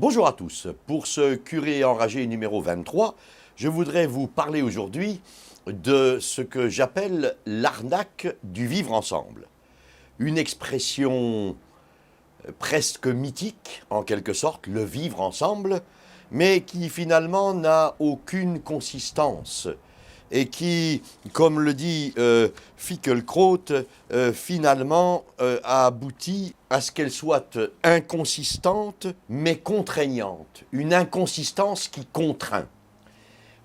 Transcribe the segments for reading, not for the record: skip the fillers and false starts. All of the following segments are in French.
Bonjour à tous. Pour ce Curé enragé numéro 23, je voudrais vous parler aujourd'hui de ce que j'appelle l'arnaque du vivre ensemble. Une expression presque mythique, en quelque sorte, le vivre ensemble, mais qui finalement n'a aucune consistance et qui, comme le dit Finkielkraut, finalement a abouti à ce qu'elle soit inconsistante mais contraignante. Une inconsistance qui contraint.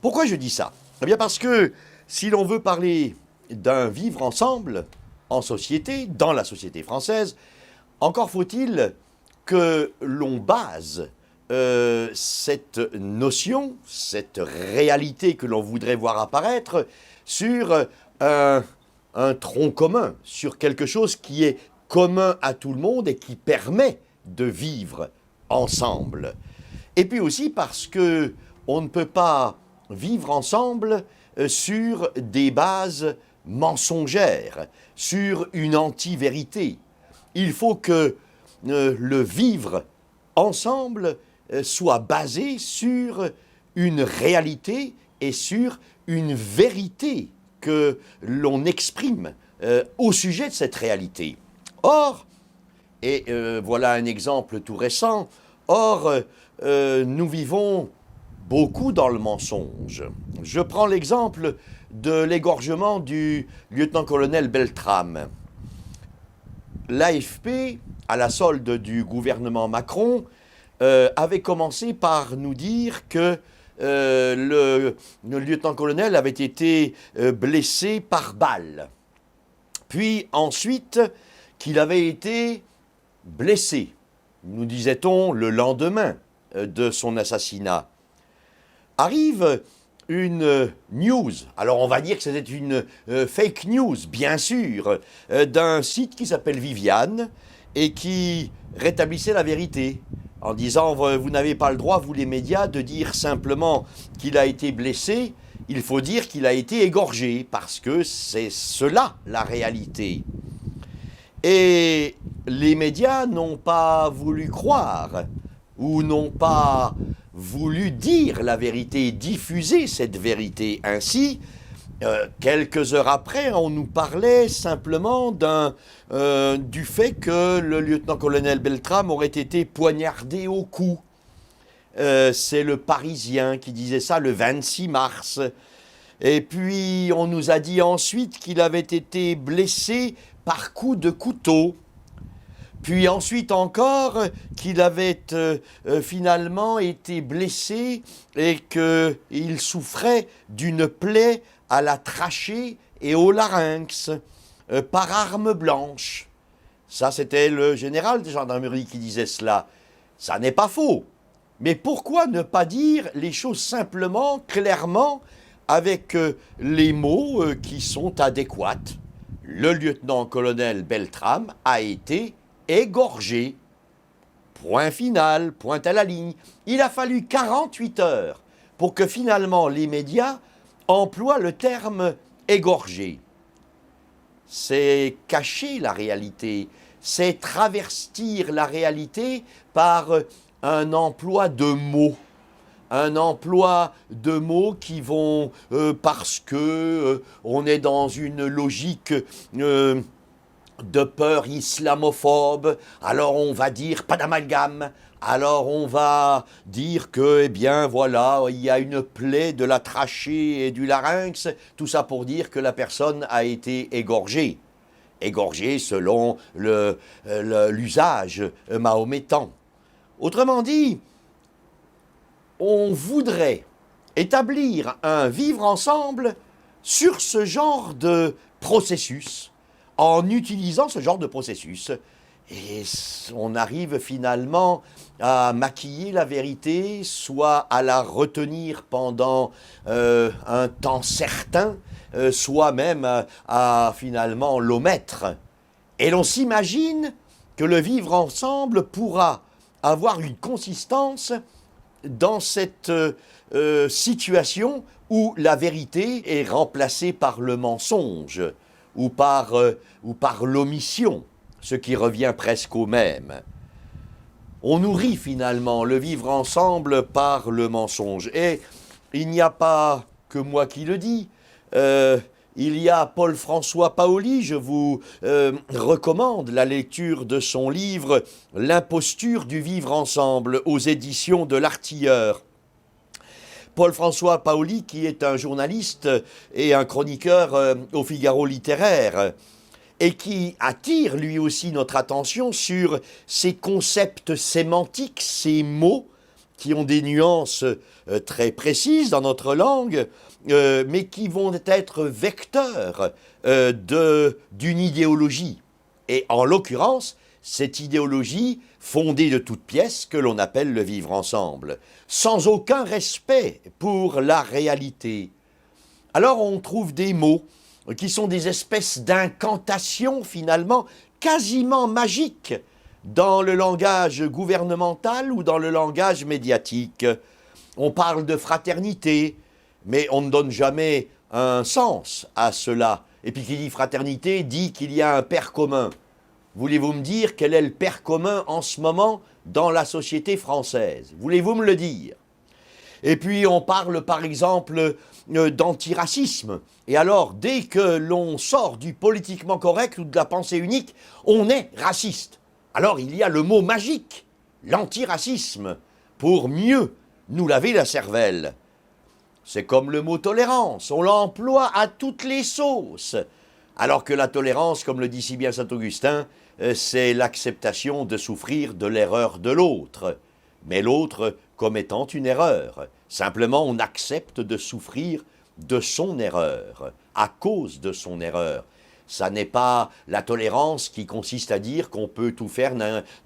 Pourquoi je dis ça? Eh bien parce que si l'on veut parler d'un vivre ensemble en société, dans la société française, encore faut-il que l'on base cette notion, cette réalité que l'on voudrait voir apparaître sur un tronc commun, sur quelque chose qui est commun à tout le monde et qui permet de vivre ensemble. Et puis aussi parce que on ne peut pas vivre ensemble sur des bases mensongères, sur une anti-vérité. Il faut que le vivre ensemble soit basé sur une réalité et sur une vérité que l'on exprime au sujet de cette réalité. Or, et voilà un exemple tout récent, nous vivons beaucoup dans le mensonge. Je prends l'exemple de l'égorgement du lieutenant-colonel Beltrame. L'AFP, à la solde du gouvernement Macron, avait commencé par nous dire que le lieutenant-colonel avait été blessé par balle. Puis ensuite, qu'il avait été blessé, nous disait-on, le lendemain de son assassinat. Arrive une news, alors on va dire que c'était une fake news, bien sûr, d'un site qui s'appelle Viviane et qui rétablissait la vérité en disant vous n'avez pas le droit, vous les médias, de dire simplement qu'il a été blessé, il faut dire qu'il a été égorgé, parce que c'est cela la réalité. Et les médias n'ont pas voulu croire, ou n'ont pas voulu dire la vérité, diffuser cette vérité. Ainsi, quelques heures après, on nous parlait simplement du fait que le lieutenant-colonel Beltrame aurait été poignardé au cou. C'est le Parisien qui disait ça le 26 mars. Et puis, on nous a dit ensuite qu'il avait été blessé par coup de couteau. Puis ensuite encore qu'il avait finalement été blessé et qu'il souffrait d'une plaie à la trachée et au larynx par arme blanche. Ça, c'était le général de gendarmerie qui disait cela. Ça n'est pas faux. Mais pourquoi ne pas dire les choses simplement, clairement, avec les mots qui sont adéquats? Le lieutenant-colonel Beltrame a été égorgé. Point final, point à la ligne. Il a fallu 48 heures pour que finalement les médias emploient le terme égorgé. C'est cacher la réalité, c'est travestir la réalité par un emploi de mots. Un emploi de mots qui vont, parce que on est dans une logique de peur islamophobe, alors on va dire pas d'amalgame, alors on va dire que, eh bien voilà, il y a une plaie de la trachée et du larynx, tout ça pour dire que la personne a été égorgée. Égorgée selon l'usage mahométan. Autrement dit, on voudrait établir un vivre ensemble sur ce genre de processus, en utilisant ce genre de processus. Et on arrive finalement à maquiller la vérité, soit à la retenir pendant un temps certain, soit même à finalement l'omettre. Et l'on s'imagine que le vivre ensemble pourra avoir une consistance dans cette situation où la vérité est remplacée par le mensonge ou par l'omission, ce qui revient presque au même. on nourrit finalement le vivre ensemble par le mensonge. Et il n'y a pas que moi qui le dis. Il y a Paul-François Paoli, je vous recommande la lecture de son livre « L'imposture du vivre ensemble » aux éditions de l'Artilleur. Paul-François Paoli, qui est un journaliste et un chroniqueur au Figaro littéraire, et qui attire lui aussi notre attention sur ces concepts sémantiques, ces mots qui ont des nuances très précises dans notre langue, mais qui vont être vecteurs d'une idéologie. Et en l'occurrence, cette idéologie fondée de toutes pièces que l'on appelle le vivre ensemble, sans aucun respect pour la réalité. Alors on trouve des mots qui sont des espèces d'incantations finalement quasiment magiques dans le langage gouvernemental ou dans le langage médiatique. On parle de fraternité, mais on ne donne jamais un sens à cela. Et puis qui dit fraternité dit qu'il y a un père commun. Voulez-vous me dire quel est le père commun en ce moment dans la société française? Voulez-vous me le dire? Et puis on parle par exemple d'antiracisme. Et alors, dès que l'on sort du politiquement correct ou de la pensée unique, on est raciste. Alors il y a le mot magique, l'antiracisme, pour mieux nous laver la cervelle. C'est comme le mot tolérance, on l'emploie à toutes les sauces. Alors que la tolérance, comme le dit si bien saint Augustin, c'est l'acceptation de souffrir de l'erreur de l'autre. Mais l'autre commettant une erreur. Simplement, on accepte de souffrir de son erreur, à cause de son erreur. Ça n'est pas la tolérance qui consiste à dire qu'on peut tout faire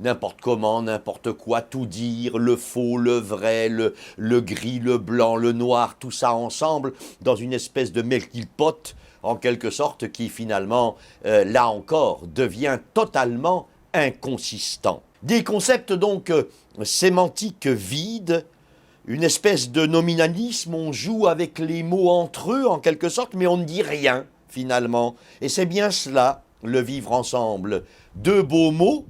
n'importe comment, n'importe quoi, tout dire, le faux, le vrai, le gris, le blanc, le noir, tout ça ensemble, dans une espèce de melting pot, en quelque sorte, qui finalement, là encore, devient totalement inconsistant. Des concepts donc sémantiques vides, une espèce de nominalisme, on joue avec les mots entre eux en quelque sorte, mais on ne dit rien finalement. Et c'est bien cela, le vivre ensemble. Deux beaux mots,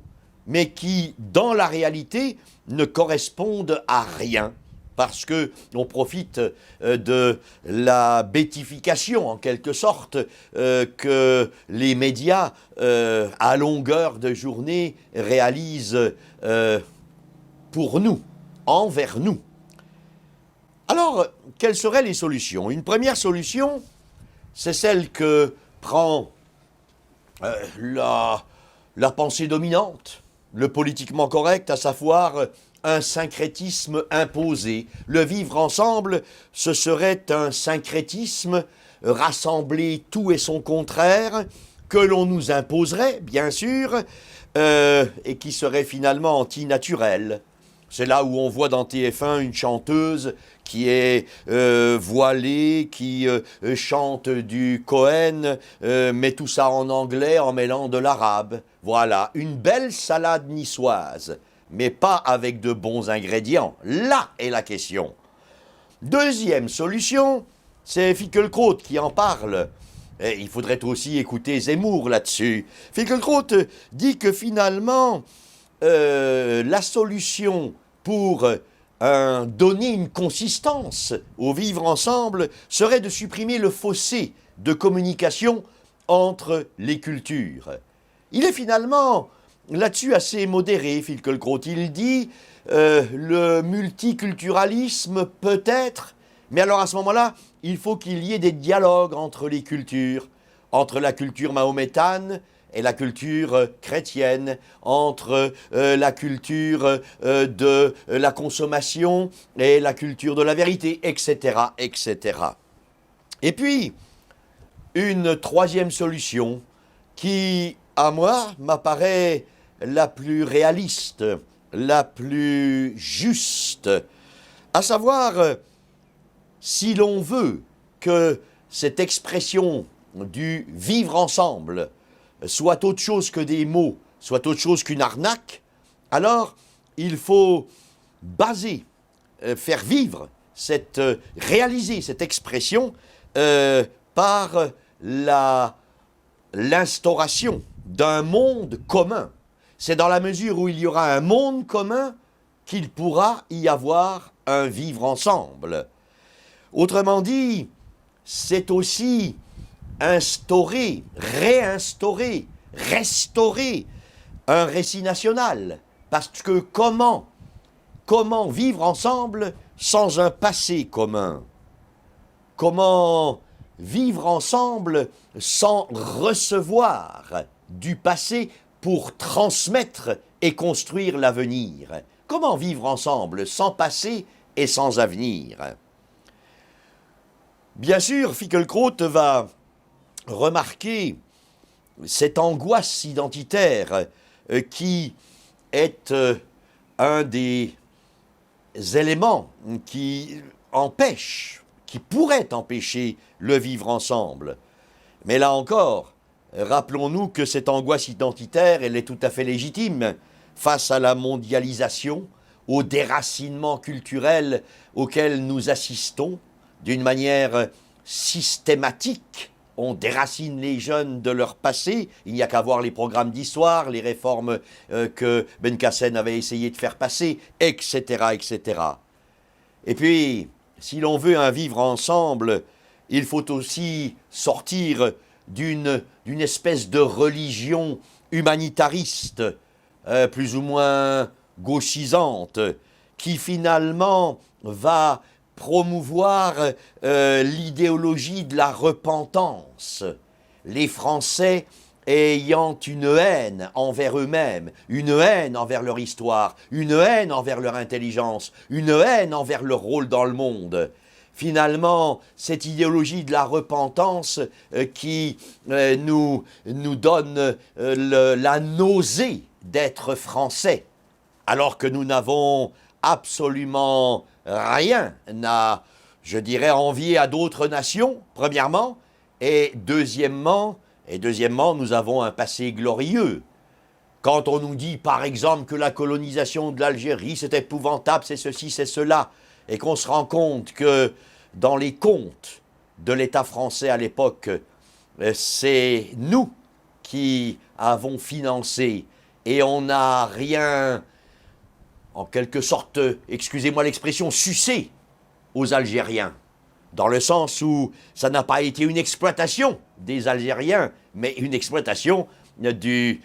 mais qui, dans la réalité, ne correspondent à rien. Parce que on profite de la bêtification, en quelque sorte, que les médias, à longueur de journée, réalisent pour nous, envers nous. Alors, quelles seraient les solutions? Une première solution, c'est celle que prend la pensée dominante, le politiquement correct, à savoir un syncrétisme imposé. Le vivre ensemble, ce serait un syncrétisme, rassembler tout et son contraire, que l'on nous imposerait, bien sûr, et qui serait finalement antinaturel. C'est là où on voit dans TF1 une chanteuse qui est voilée, qui chante du Cohen, met tout ça en anglais en mêlant de l'arabe. Voilà, une belle salade niçoise, mais pas avec de bons ingrédients. Là est la question. Deuxième solution, c'est Finkielkraut qui en parle. Et il faudrait aussi écouter Zemmour là-dessus. Finkielkraut dit que finalement, la solution pour donner une consistance au vivre ensemble serait de supprimer le fossé de communication entre les cultures. Il est finalement là-dessus assez modéré, Finkielkraut. Il dit le multiculturalisme peut-être, mais alors à ce moment-là, il faut qu'il y ait des dialogues entre les cultures, entre la culture mahométane et la culture chrétienne, entre la culture de la consommation et la culture de la vérité, etc., etc. Et puis, une troisième solution qui, à moi, m'apparaît la plus réaliste, la plus juste, à savoir, si l'on veut que cette expression du vivre ensemble soit autre chose que des mots, soit autre chose qu'une arnaque, alors il faut baser, faire vivre, réaliser cette expression par l'instauration d'un monde commun. c'est dans la mesure où il y aura un monde commun qu'il pourra y avoir un vivre ensemble. Autrement dit, c'est aussi instaurer, réinstaurer, restaurer un récit national. Parce que comment vivre ensemble sans un passé commun? Comment vivre ensemble sans recevoir du passé pour transmettre et construire l'avenir? Comment vivre ensemble sans passé et sans avenir? Bien sûr, Finkielkraut va remarquer cette angoisse identitaire qui est un des éléments qui empêche, qui pourrait empêcher le vivre ensemble. Mais là encore, rappelons-nous que cette angoisse identitaire, elle est tout à fait légitime face à la mondialisation, au déracinement culturel auquel nous assistons d'une manière systématique. On déracine les jeunes de leur passé. Il n'y a qu'à voir les programmes d'histoire, les réformes que Benkassen avait essayé de faire passer, etc., etc. Et puis, si l'on veut un vivre ensemble, il faut aussi sortir d'une espèce de religion humanitariste, plus ou moins gauchisante, qui finalement va promouvoir l'idéologie de la repentance. Les Français ayant une haine envers eux-mêmes, une haine envers leur histoire, une haine envers leur intelligence, une haine envers leur rôle dans le monde. Finalement, cette idéologie de la repentance qui nous donne la nausée d'être français, alors que nous n'avons absolument rien à, je dirais, envier à d'autres nations, premièrement, et deuxièmement, nous avons un passé glorieux. Quand on nous dit, par exemple, que la colonisation de l'Algérie, c'est épouvantable, c'est ceci, c'est cela, et qu'on se rend compte que dans les comptes de l'État français à l'époque, c'est nous qui avons financé, et on n'a rien, en quelque sorte, excusez-moi l'expression, sucé aux Algériens, dans le sens où ça n'a pas été une exploitation des Algériens, mais une exploitation des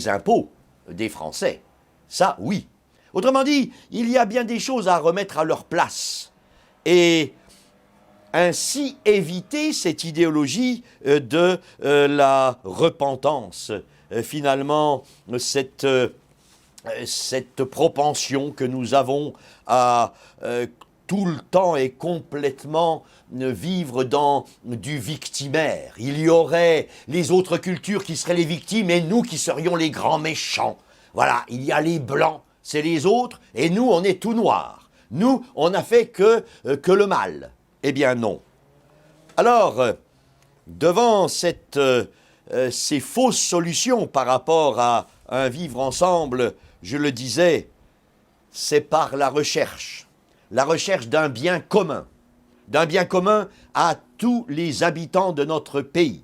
impôts des Français. Ça, oui. Autrement dit, il y a bien des choses à remettre à leur place. Et ainsi éviter cette idéologie de la repentance. Finalement, cette propension que nous avons à tout le temps et complètement vivre dans du victimaire. Il y aurait les autres cultures qui seraient les victimes et nous qui serions les grands méchants. Voilà, il y a les blancs, c'est les autres, et nous, on est tout noirs. Nous, on n'a fait que le mal. Eh bien non. Alors, devant ces fausses solutions par rapport à un vivre ensemble, je le disais, c'est par la recherche d'un bien commun à tous les habitants de notre pays.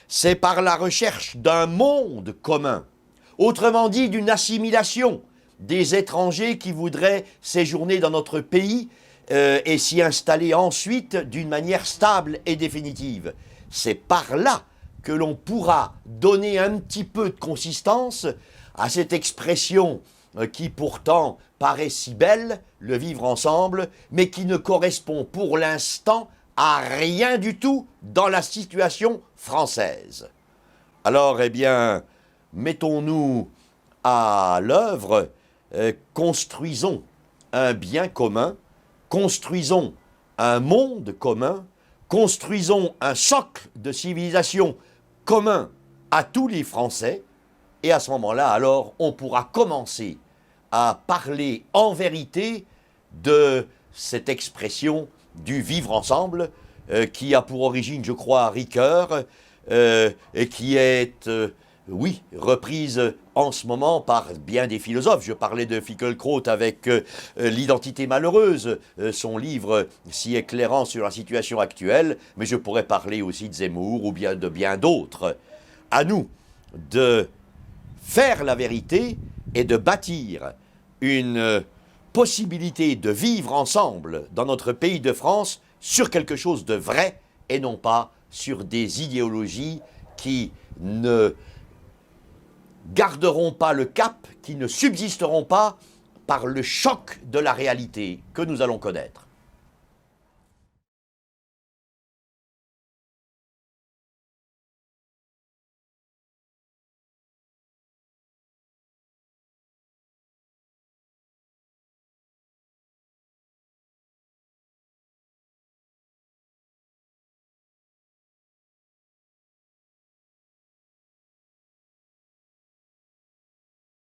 C'est par la recherche d'un monde commun, autrement dit d'une assimilation des étrangers qui voudraient séjourner dans notre pays et s'y installer ensuite d'une manière stable et définitive. C'est par là que l'on pourra donner un petit peu de consistance à cette expression qui pourtant paraît si belle, le vivre ensemble, mais qui ne correspond pour l'instant à rien du tout dans la situation française. Alors, eh bien, mettons-nous à l'œuvre, construisons un bien commun, construisons un monde commun, construisons un socle de civilisation commun à tous les Français, et à ce moment-là, alors, on pourra commencer à parler en vérité de cette expression du vivre ensemble qui a pour origine, je crois, Ricoeur et qui est, oui, reprise en ce moment par bien des philosophes. Je parlais de Finkielkraut avec L'identité malheureuse, son livre si éclairant sur la situation actuelle, mais je pourrais parler aussi de Zemmour ou bien de bien d'autres. À nous de faire la vérité et de bâtir une possibilité de vivre ensemble dans notre pays de France sur quelque chose de vrai et non pas sur des idéologies qui ne garderont pas le cap, qui ne subsisteront pas par le choc de la réalité que nous allons connaître.